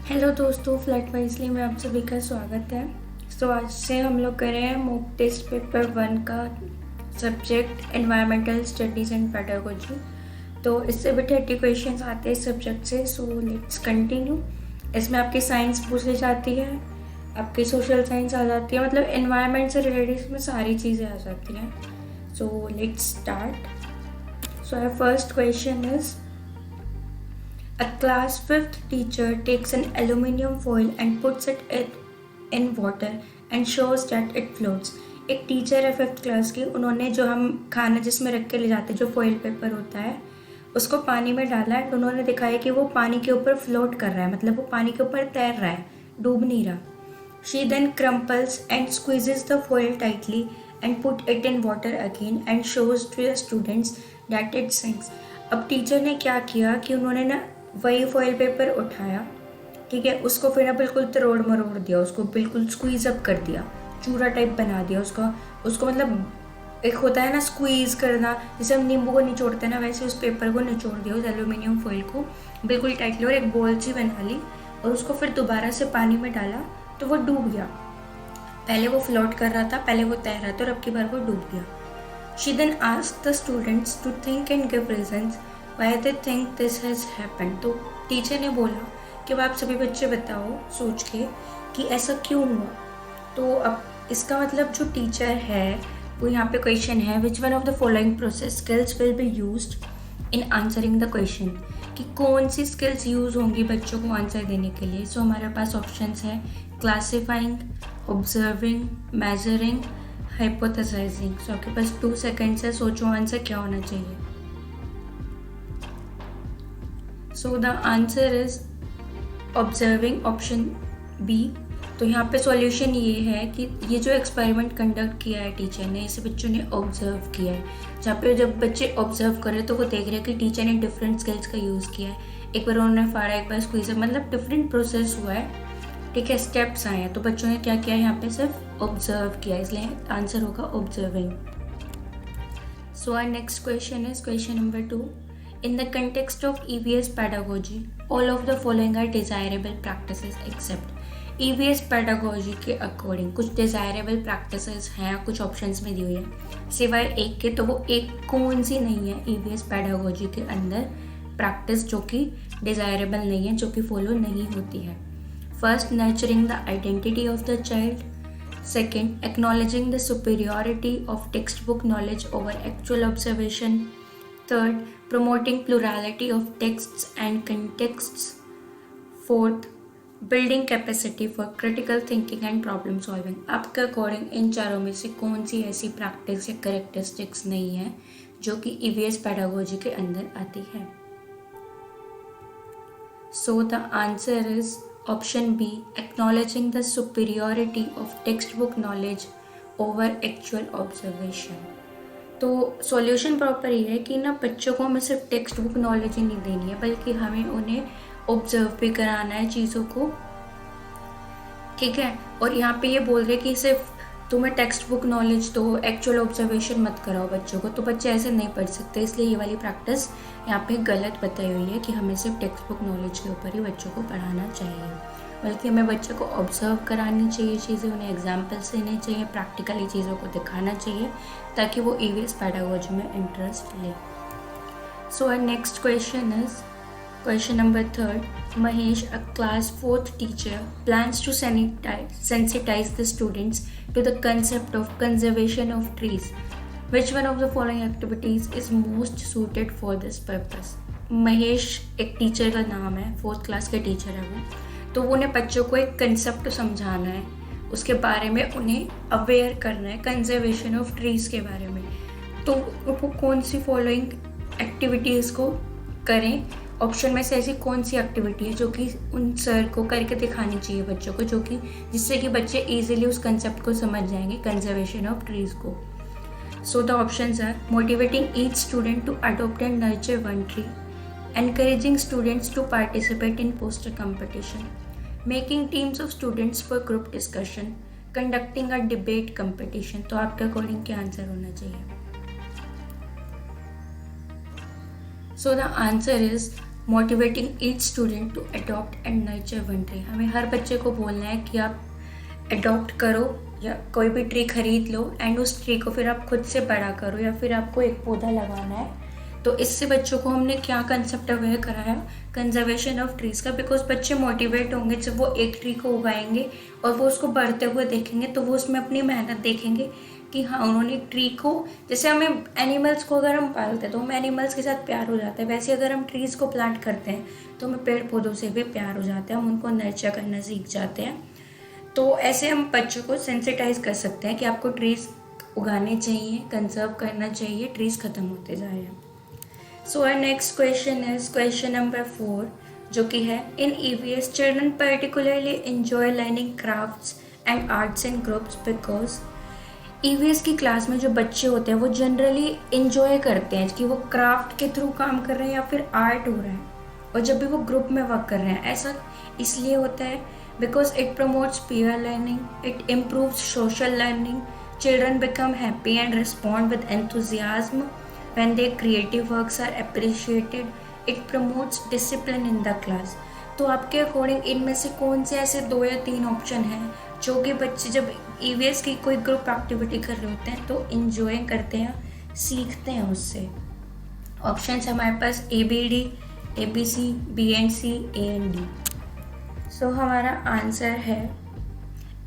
Hello दोस्तों, flat wisely में आप सभी का स्वागत है। आज से हम लोग कर रहे हैं मॉक टेस्ट पेपर 1 का subject environmental studies and pedagogy. तो इससे भी 30 क्वेश्चंस आते हैं सब्जेक्ट से। So let's continue. इसमें आपकी साइंस पूछ ली जाती है, आपकी सोशल साइंस आ जाती है, मतलब एनवायरमेंट से रिलेटेड इसमें सारी चीज़ें आ जाती हैं। So let's start. So our first question is, a class 5th teacher takes an aluminum foil and puts it in water and shows that it floats. एक टीचर है 5th क्लास की, उन्होंने जो हम खाना जिसमें रख के ले जाते हैं, जो फॉइल पेपर होता है, उसको पानी में डाला है। उन्होंने दिखाया कि वो पानी के ऊपर फ्लोट कर रहा है, मतलब वो पानी के ऊपर तैर रहा है, डूब नहीं रहा। She then crumples and squeezes the foil tightly and put it in water again and shows to the students that it sinks. अब टीचर ने क्या किया कि उन्होंने ना वही फॉइल पेपर उठाया, ठीक है, उसको फिर ना बिल्कुल तरोड़ मरोड़ दिया, उसको बिल्कुल स्क्वीज अप कर दिया, चूरा टाइप बना दिया उसको मतलब एक होता है ना स्क्वीज करना, जैसे हम नींबू को निचोड़ते हैं ना, वैसे उस पेपर को निचोड़ दिया, उस एल्यूमिनियम फॉइल को बिल्कुल टाइटली, और एक बॉल सी बना ली, और उसको फिर दोबारा से पानी में डाला तो वो डूब गया। पहले वो फ्लोट कर रहा था, पहले वो तैर रहा था, और अब की बार वो डूब गया। She then asked the students to think and give reasons why they think this has happened. तो टीचर ने बोला कि अब आप सभी बच्चे बताओ सोच के कि ऐसा क्यों हुआ। तो अब इसका मतलब जो टीचर है वो यहाँ पे क्वेश्चन है, which one of the following process skills will be used in answering the question, कि कौन सी स्किल्स यूज़ होंगी बच्चों को आंसर देने के लिए। सो हमारे पास ऑप्शंस है क्लासीफाइंग, ऑब्जर्विंग, मेजरिंग, हाइपोथेसाइजिंग। सो आपके पास 2 सेकेंड्स है, सोचो आंसर क्या होना चाहिए। So the answer is observing, option B. तो यहाँ पे सॉल्यूशन ये है कि ये जो एक्सपेरिमेंट कंडक्ट किया है टीचर ने, इसे बच्चों ने ऑब्जर्व किया है, जहाँ पे जब बच्चे ऑब्जर्व कर रहे तो वो देख रहे हैं कि टीचर ने डिफरेंट स्किल्स का यूज़ किया है। एक बार उन्होंने फाड़ा, एक बार स्क्वीज, मतलब डिफरेंट प्रोसेस हुआ है, ठीक है, स्टेप्स आए हैं। तो बच्चों ने क्या किया, यहाँ पे सिर्फ ऑब्जर्व किया, इसलिए आंसर होगा observing. So our next question is question number 2। In the context of EVS pedagogy, all of the following are desirable practices except। EVS pedagogy के अकॉर्डिंग कुछ डिज़ायरेबल प्रैक्टिसेस हैं, कुछ ऑप्शंस में दी हुई है, सिवाय एक के। तो वो एक कौन सी नहीं है EVS pedagogy के अंदर प्रैक्टिस जो कि डिज़ायरेबल नहीं है, जो कि फॉलो नहीं होती है। First, nurturing the identity of the child. Second, acknowledging the superiority of textbook knowledge over actual observation. Third, promoting plurality of texts and contexts. Fourth, building capacity for critical thinking and problem solving. आपके according इन चारों में से कौन सी ऐसी practice या characteristics नहीं है जो कि EVS pedagogy के अंदर आती है? So the answer is option B, acknowledging the superiority of textbook knowledge over actual observation. तो सॉल्यूशन प्रॉपर ये है कि ना बच्चों को हमें सिर्फ टेक्स्ट बुक नॉलेज ही नहीं देनी है, बल्कि हमें उन्हें ऑब्जर्व भी कराना है चीज़ों को, ठीक है। और यहाँ पे ये बोल रहे कि सिर्फ तुम्हें टेक्स्ट बुक नॉलेज दो, एक्चुअल ऑब्जर्वेशन मत कराओ बच्चों को, तो बच्चे ऐसे नहीं पढ़ सकते। इसलिए ये वाली प्रैक्टिस यहाँ पे गलत बताई हुई है कि हमें सिर्फ टेक्स्ट बुक नॉलेज के ऊपर ही बच्चों को पढ़ाना चाहिए, बल्कि हमें बच्चों को ऑब्जर्व करानी चाहिए चीज़ें, उन्हें एग्जाम्पल्स देने चाहिए, प्रैक्टिकली चीज़ों को दिखाना चाहिए, ताकि वो EVS pedagogy में इंटरेस्ट ले। So our next question is question number 3. Mahesh, a class 4th teacher, plans to sensitize the students to the concept of conservation of trees. Which one of the following activities is most suited for this purpose? Mahesh एक teacher का नाम है, 4th class के teacher है वो। तो उन्हें बच्चों को एक कंसेप्ट समझाना है, उसके बारे में उन्हें अवेयर करना है, कंजर्वेशन ऑफ ट्रीज़ के बारे में। तो वो कौन सी फॉलोइंग एक्टिविटीज़ को करें? ऑप्शन में से ऐसी कौन सी एक्टिविटी है जो कि उन सर को करके दिखानी चाहिए बच्चों को, जो कि जिससे कि बच्चे इजीली उस कंसेप्ट को समझ जाएंगे, कंजर्वेशन ऑफ ट्रीज़ को। So the options are motivating each student to adopt and nurture one tree, encouraging students to participate in poster competition, making teams of students for group discussion, conducting a debate competition. तो आपके according क्या answer होना चाहिए? So the answer is motivating each student to adopt and nurture one tree. हमें हर बच्चे को बोलना है कि आप अडॉप्ट करो या कोई भी ट्री खरीद लो एंड उस ट्री को फिर आप खुद से बड़ा करो या फिर आपको एक पौधा लगाना है। तो इससे बच्चों को हमने क्या कंसेप्ट अवेयर कराया, कंजर्वेशन ऑफ ट्रीज़ का। बिकॉज बच्चे मोटिवेट होंगे जब वो एक ट्री को उगाएंगे और वो उसको बढ़ते हुए देखेंगे, तो वो उसमें अपनी मेहनत देखेंगे कि हाँ उन्होंने एक ट्री को, जैसे हमें एनिमल्स को अगर हम पालते हैं तो हमें एनिमल्स के साथ प्यार हो जाता है, वैसे अगर हम ट्रीज़ को प्लांट करते हैं तो हमें पेड़ पौधों से भी प्यार हो जाता है, हम उनको नर्चर करना सीख जाते हैं। तो ऐसे हम बच्चों को सेंसिटाइज कर सकते हैं कि आपको ट्रीज़ उगाने चाहिए, कंजर्व करना चाहिए, ट्रीज़ ख़त्म होते जा रहे हैं। So our next question is question number 4, जो कि है in EVS children particularly enjoy learning crafts and arts in groups because EVS की क्लास में जो बच्चे होते हैं वो जनरली इंजॉय करते हैं कि वो क्राफ्ट के थ्रू काम कर रहे हैं या फिर आर्ट हो रहा है, और जब भी वो ग्रुप में वर्क कर रहे हैं ऐसा इसलिए होता है because it promotes peer learning, it improves social learning, children become happy and respond with enthusiasm when their creative works are appreciated, it promotes discipline in the class। तो आपके अकॉर्डिंग इनमें से कौन से ऐसे 2 या 3 ऑप्शन हैं जो कि बच्चे जब EVS की कोई ग्रुप एक्टिविटी कर रहे होते हैं तो इंजॉय करते हैं, सीखते हैं उससे? ऑप्शंस हमारे पास ABD, ABC, B and C, A and D। सो हमारा आंसर है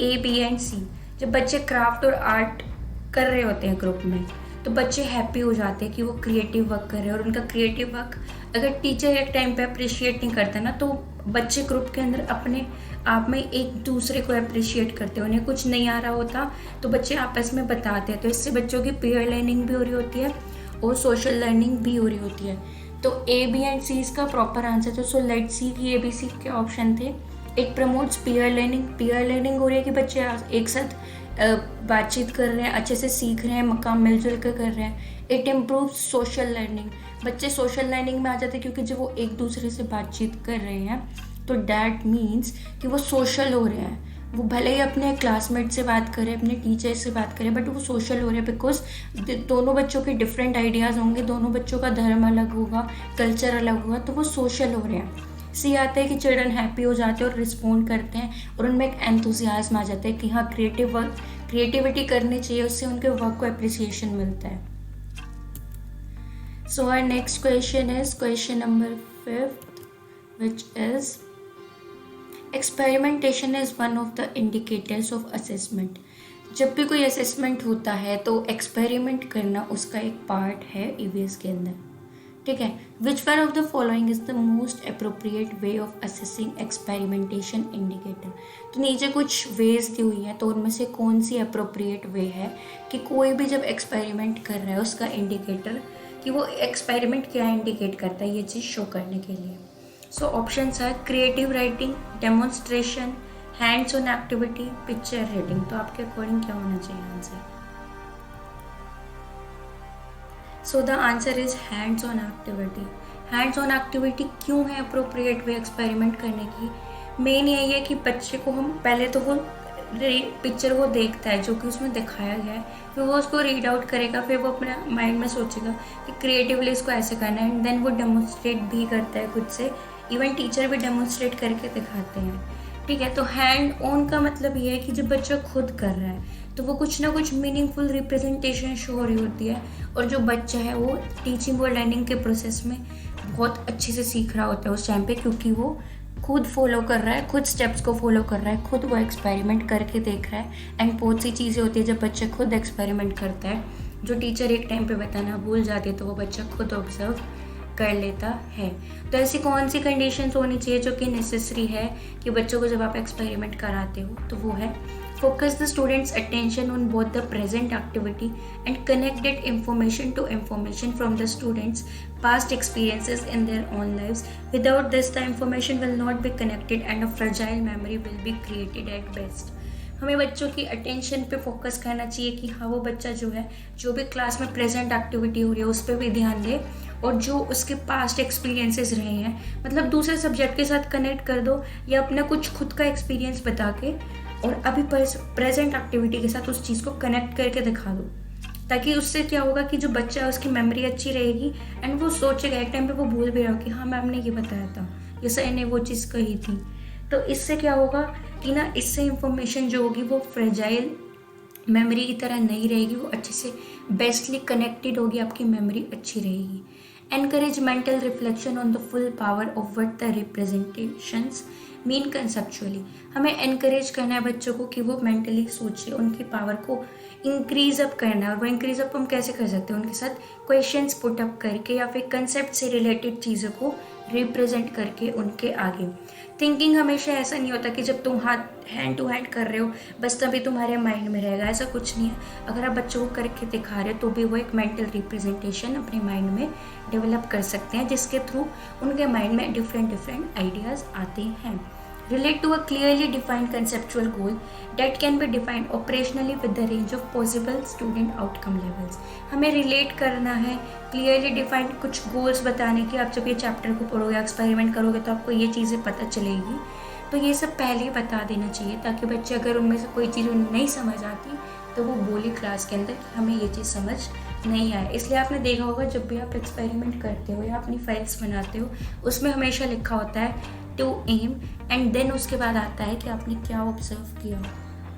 A, B and C। जब बच्चे क्राफ्ट और आर्ट कर रहे होते हैं ग्रुप में तो बच्चे हैप्पी हो जाते हैं कि वो क्रिएटिव वर्क कर रहे हैं, और उनका क्रिएटिव वर्क अगर टीचर एक टाइम पे अप्रिशिएट नहीं करता ना, तो बच्चे ग्रुप के अंदर अपने आप में एक दूसरे को अप्रिशिएट करते हैं। उन्हें कुछ नहीं आ रहा होता तो बच्चे आपस में बताते हैं, तो इससे बच्चों की पीयर लर्निंग भी हो रही होती है और सोशल लर्निंग भी हो रही होती है। तो A, B एंड C इसका प्रॉपर आंसर था। सो लेट्स सी कि A, B, C के ऑप्शन थे। It promotes peer learning, peer learning हो रही है कि बच्चे एक साथ बातचीत कर रहे हैं, अच्छे से सीख रहे हैं, काम मिलजुल कर रहे हैं। इट इम्प्रूव सोशल लर्निंग, बच्चे सोशल लर्निंग में आ जाते हैं क्योंकि जब वो एक दूसरे से बातचीत कर रहे हैं तो डैट मीन्स कि वो सोशल हो रहे हैं। वो भले ही अपने क्लासमेट से बात करें, अपने टीचर से बात करें, बट वो सोशल हो रहे हैं बिकॉज दोनों बच्चों के डिफरेंट आइडियाज़ होंगे, दोनों बच्चों का धर्म अलग होगा, कल्चर अलग होगा, तो वो सोशल हो रहे हैं। सी आता है कि चिल्ड्रन हैप्पी हो जाते हैं और रिस्पॉन्ड करते हैं और उनमें एक एंथुजियाज्म आ जाता है कि हाँ क्रिएटिविटी करनी चाहिए, उससे उनके वर्क को अप्रिसिएशन मिलता है। So our next question is question number 5, which is experimentation is one of the indicators of assessment. जब भी कोई असेसमेंट होता है तो एक्सपेरिमेंट करना उसका एक पार्ट है EVS के अंदर, ठीक है। Which one of the following is the most appropriate way of assessing experimentation indicator. तो नीचे कुछ वेज दी हुई है, तो उनमें से कौन सी अप्रोप्रिएट वे है कि कोई भी जब एक्सपेरिमेंट कर रहा है उसका इंडिकेटर, कि वो एक्सपेरिमेंट क्या इंडिकेट करता है ये चीज़ शो करने के लिए। सो ऑप्शंस है creative writing, demonstration, hands on activity, picture reading. तो आपके अकॉर्डिंग क्या होना चाहिए answer? So the answer is hands on activity. Hands on activity क्यों है अप्रोप्रिएट वे एक्सपेरिमेंट करने की? मेन यही है कि बच्चे को हम पहले तो वो पिक्चर वो देखता है जो कि उसमें दिखाया गया है, फिर वो उसको रीड आउट करेगा, फिर वो अपने माइंड में सोचेगा कि क्रिएटिवली इसको ऐसे करना है, एंड देन वो डेमोन्स्ट्रेट भी करता है खुद से। इवन टीचर भी डेमोन्स्ट्रेट करके दिखाते हैं, ठीक है। तो हैंड ऑन का मतलब ये है कि जब बच्चा खुद कर रहा है तो वो कुछ ना कुछ मीनिंगफुल रिप्रेजेंटेशन शो हो रही होती है, और जो बच्चा है वो टीचिंग और लर्निंग के प्रोसेस में बहुत अच्छे से सीख रहा होता है उस टाइम पे, क्योंकि वो खुद फॉलो कर रहा है, खुद स्टेप्स को फॉलो कर रहा है, खुद वो एक्सपेरिमेंट करके देख रहा है। एंड बहुत सी चीज़ें होती है जब बच्चा खुद एक्सपेरिमेंट करता है, जो टीचर एक टाइम पे बताना भूल जाती है, तो वो बच्चा खुद ऑब्जर्व कर लेता है। तो ऐसी कौन सी कंडीशंस होनी चाहिए जो कि नेसेसरी है कि बच्चों को जब आप एक्सपेरिमेंट कराते हो, तो वो है focus the students' attention on both the present activity and connected information to information from the students' past experiences in their own lives. Without this, the information will not be connected and a fragile memory will be created at best. हमें बच्चों की attention पे focus करना चाहिए कि हाँ वो बच्चा जो है, जो भी क्लास में प्रेजेंट एक्टिविटी हो रही है उस पर भी ध्यान दे, और जो उसके पास्ट एक्सपीरियंसेस रहे हैं, मतलब दूसरे सब्जेक्ट के साथ कनेक्ट कर दो या अपना कुछ खुद का एक्सपीरियंस बता के और अभी प्रेजेंट एक्टिविटी के साथ उस चीज़ को कनेक्ट करके दिखा दो। ताकि उससे क्या होगा कि जो बच्चा है उसकी मेमोरी अच्छी रहेगी एंड वो सोचेगा, एक टाइम पे वो भूल भी रहा हो कि हाँ मैम ने ये बताया था, ये सर ने वो चीज़ कही थी। तो इससे क्या होगा कि ना, इससे इंफॉर्मेशन जो होगी वो फ्रेजाइल मेमोरी की तरह नहीं रहेगी, वो अच्छे से बेस्टली कनेक्टेड होगी, आपकी मेमोरी अच्छी रहेगी। Encourage mental reflection on the full power of what the representations mean conceptually. हमें एनकरेज करना है बच्चों को कि वो मेंटली सोचे, उनकी पावर को इंक्रीज अप करना है। और वो इंक्रीज अप हम कैसे कर सकते हैं? उनके साथ क्वेश्चंस पुट अप करके या फिर कंसेप्ट से रिलेटेड चीज़ों को रिप्रेजेंट करके उनके आगे। थिंकिंग हमेशा ऐसा नहीं होता कि जब तुम हाथ हैंड टू हैंड कर रहे हो बस तभी तुम्हारे माइंड में रहेगा, ऐसा कुछ नहीं है। अगर आप बच्चों को करके दिखा रहे हो तो भी वो एक मेंटल रिप्रेजेंटेशन अपने माइंड में डेवलप कर सकते हैं, जिसके थ्रू उनके माइंड में डिफरेंट आइडियाज़ आते हैं। Relate to a clearly defined conceptual goal that can be defined operationally with the range of possible student outcome levels। हमें रिलेट करना है, क्लियरली डिफाइंड कुछ गोल्स बताने की। आप जब ये चैप्टर को पढ़ोगे, एक्सपेरिमेंट करोगे तो आपको ये चीज़ें पता चलेगी। तो ये सब पहले ही बता देना चाहिए ताकि बच्चे, अगर उनमें से कोई चीज़ उन्हें नहीं समझ आती तो वो बोले क्लास के अंदर कि हमें ये चीज़ समझ नहीं आए। इसलिए आपने देखा होगा जब भी आप एक्सपेरिमेंट करते हो या अपनी फाइल्स बनाते हो उसमें हमेशा लिखा होता है टू एम, एंड देन उसके बाद आता है कि आपने क्या ऑब्जर्व किया,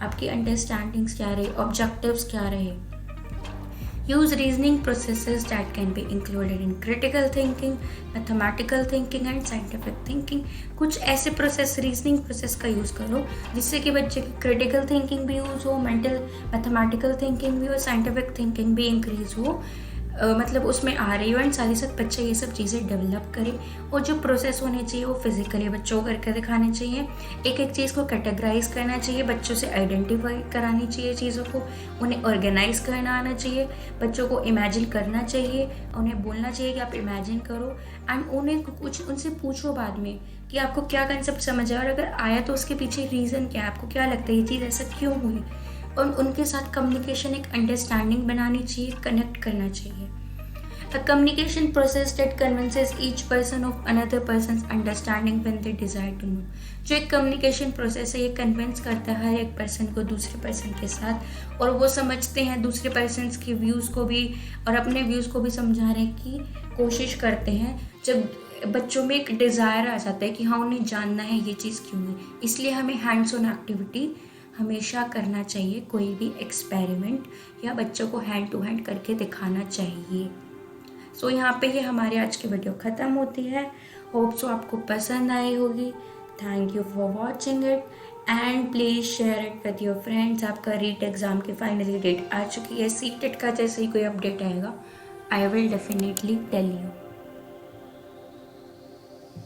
आपकी अंडरस्टैंडिंग्स क्या रही, ऑब्जेक्टिव्स क्या रहे। Use reasoning processes that can be included in critical thinking, mathematical thinking and scientific thinking. कुछ ऐसे प्रोसेस, रीजनिंग प्रोसेस का यूज़ करो जिससे कि बच्चे की क्रिटिकल थिंकिंग भी यूज़ हो, मेंटल मैथमेटिकल थिंकिंग भी हो, साइंटिफिक थिंकिंग भी इंक्रीज हो, मतलब उसमें आ रही हो, एंड साथ ही साथ बच्चे ये सब चीज़ें डेवलप करे। और जो प्रोसेस होने चाहिए वो फिजिकली बच्चों को करके दिखाने चाहिए। एक एक चीज़ को कैटेगराइज करना चाहिए, बच्चों से आइडेंटिफाई करानी चाहिए चीज़ों को, उन्हें ऑर्गेनाइज करना आना चाहिए, बच्चों को इमेजिन करना चाहिए, उन्हें बोलना चाहिए कि आप इमेजिन करो, एंड उन्हें कुछ उनसे पूछो बाद में कि आपको क्या कंसेप्ट समझ आया, और अगर आया तो उसके पीछे रीज़न क्या है, आपको क्या लगता है ये चीज़ ऐसा क्यों हुई। और उनके साथ कम्युनिकेशन, एक अंडरस्टैंडिंग बनानी चाहिए, कनेक्ट करना चाहिए। A communication process that convinces each person of another person's understanding when they desire to know। जो एक कम्युनिकेशन प्रोसेस है ये कन्विंस करता है हर एक पर्सन को दूसरे पर्सन के साथ, और वो समझते हैं दूसरे पर्सन के व्यूज़ को भी और अपने व्यूज़ को भी समझाने की कोशिश करते हैं। जब बच्चों में एक डिज़ायर आ जाता है कि हाँ उन्हें जानना है ये चीज़ क्यों है, इसलिए हमें हैंड्स ऑन एक्टिविटी हमेशा करना चाहिए। कोई भी एक्सपेरिमेंट या बच्चों को हैंड टू हैंड करके दिखाना चाहिए। सो यहाँ पे ये हमारी आज की वीडियो ख़त्म होती है। होप सो आपको पसंद आई होगी। Thank you for watching it and please share it with your friends. आपका रीट एग्ज़ाम की फाइनली डेट आ चुकी है। सीटेट का जैसे ही कोई अपडेट आएगा I will definitely tell you.